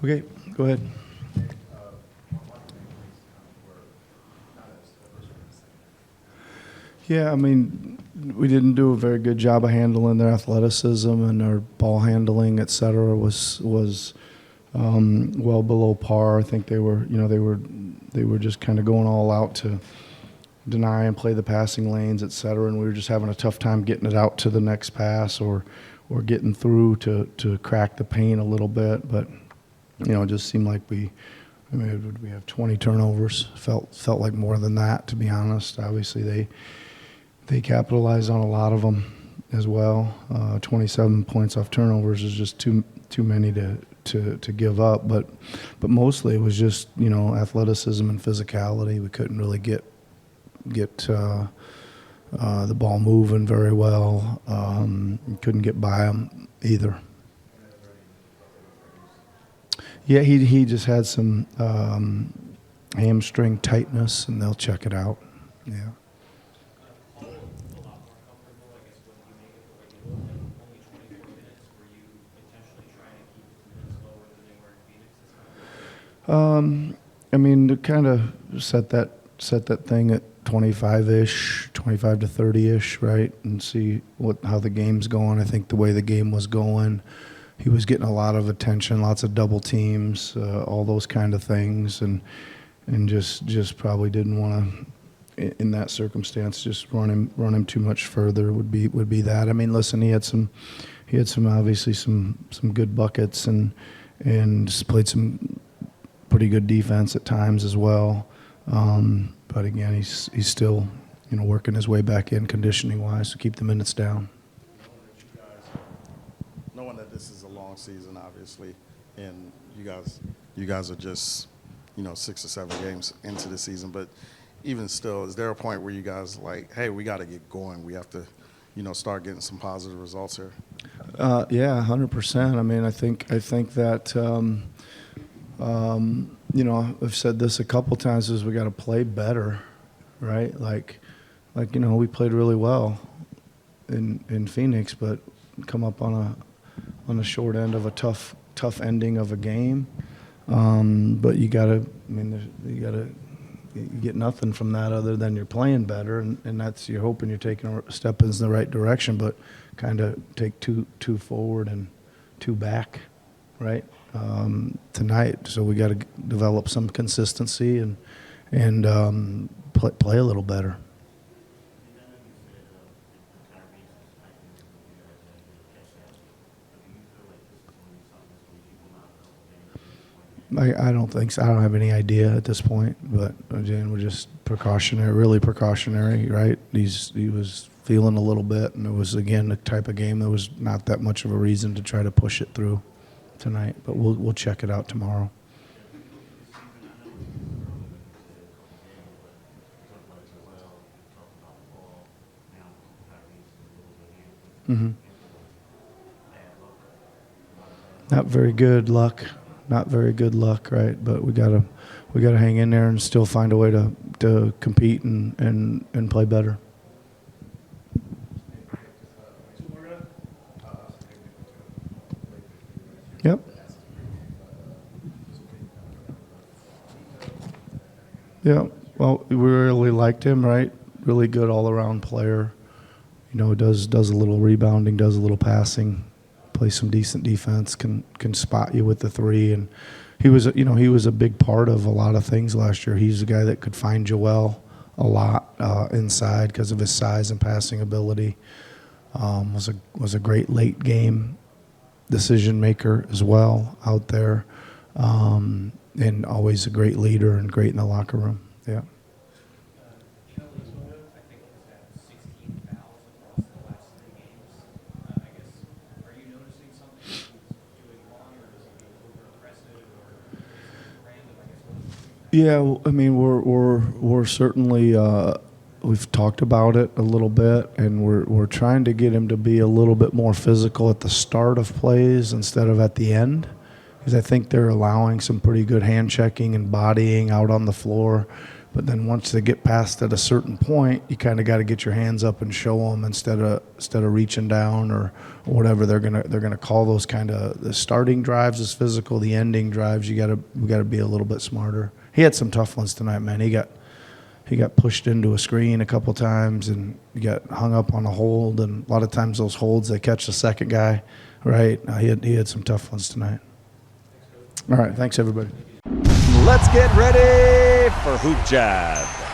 Okay, go ahead. Yeah, I mean, we didn't do a very good job of handling their athleticism, and their ball handling, et cetera, was well below par. I think they were just kind of going all out to deny and play the passing lanes, et cetera, and we were just having a tough time getting it out to the next pass or getting through to crack the paint a little bit. But it just seemed like we have 20 turnovers. Felt like more than that, to be honest. Obviously, they capitalized on a lot of them as well. 27 points off turnovers is just too many to give up. But mostly it was just athleticism and physicality. We couldn't really get the ball moving very well. Couldn't get by them either. Yeah, he just had some hamstring tightness, and they'll check it out. Yeah. I mean, to kind of set that thing at 25-ish, 25 to 30-ish, right, and see how the game's going. I think the way the game was going, he was getting a lot of attention, lots of double teams, all those kind of things, and just probably didn't want to, in that circumstance, just run him too much further would be that. I mean, listen, he had some obviously some good buckets and played some pretty good defense at times as well. But again, he's still working his way back in conditioning wise to keep the minutes down. Knowing that this is a long season, obviously, and you guys are just 6 or 7 games into the season, but even still, is there a point where you guys like, hey, we got to get going? We have to start getting some positive results here. Yeah, 100%. I mean, I think that. I've said this a couple times, is we got to play better, right? Like we played really well in Phoenix, but come up on a short end of a tough ending of a game. But you get nothing from that other than you're playing better, and that's, you're hoping you're taking a step in the right direction, but kind of take two forward and 2 back, right? Tonight, so we got to develop some consistency and play a little better. I don't think so. I don't have any idea at this point, but again, we're just really precautionary, right? He was feeling a little bit, and it was, again, the type of game that was not that much of a reason to try to push it through tonight, but we'll check it out tomorrow. Mm-hmm. Not very good luck, right? But we gotta hang in there and still find a way to compete and play better. Yep. Yeah. Well, we really liked him, right? Really good all-around player. Does a little rebounding, does a little passing, plays some decent defense, can spot you with the 3, and he was a big part of a lot of things last year. He's a guy that could find Joel a lot inside because of his size and passing ability. Was a great late game decision maker as well out there, and always a great leader and great in the locker room. Yeah. Yeah, I mean, we're certainly we've talked about it a little bit, and we're trying to get him to be a little bit more physical at the start of plays instead of at the end, because I think they're allowing some pretty good hand checking and bodying out on the floor, But then once they get past at a certain point, you kind of got to get your hands up and show them instead of reaching down or whatever they're gonna call those kind of. The starting drives is physical. The ending drives, we got to be a little bit smarter. He had some tough ones tonight, man. He got pushed into a screen a couple times and he got hung up on a hold. And a lot of times those holds, they catch the second guy, right? He had some tough ones tonight. All right, thanks everybody. Let's get ready for Hoop Jab.